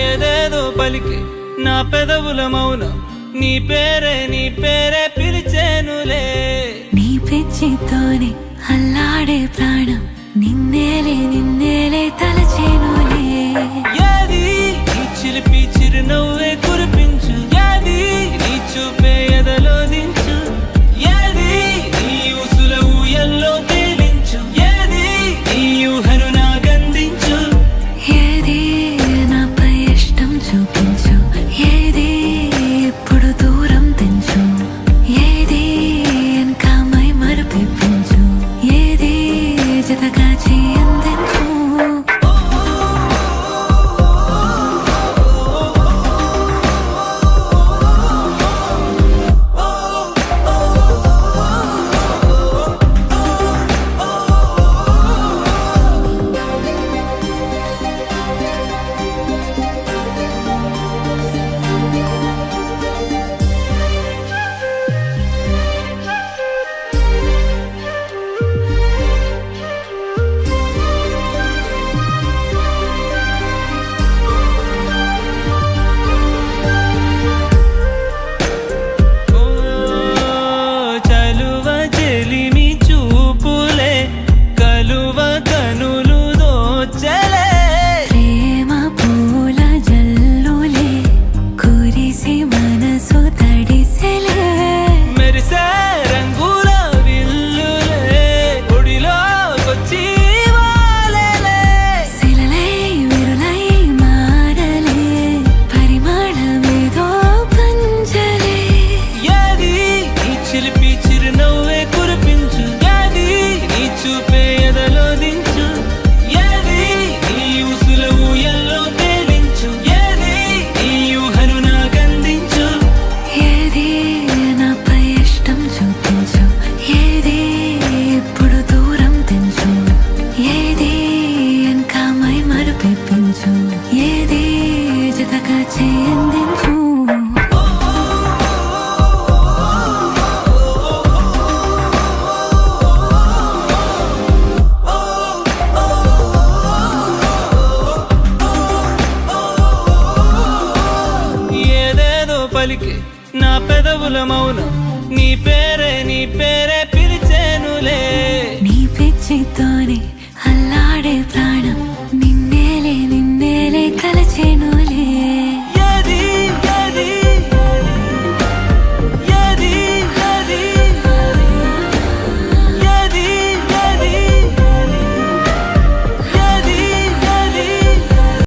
ఏదేదో పలికి నా పెదవుల మౌనం నీ పేరే పిలిచేనులే. నీ పిచ్చితోనే అల్లాడే ప్రాణం నిన్నేలే తలచేనులే. ఏది నీ చిలిపి చిరునవ్వే కురిపించు, ఏది నీ చూపే ఎదలో దించు, ఏది నీ ఊసుల ఊయల్లో తేలించు, ఏది నీ ఊహను నాగందించు. ఏది నాపై ఇష్టం చూపించు, ఏది ఎప్పుడు దూరం తెంచు, ఏది ఇంకా మై మరపించు, ఏది జతగా అందించు. ఏది జతగా అందించు. ఏదేదో పలికి నా పెదవుల మౌనం నీ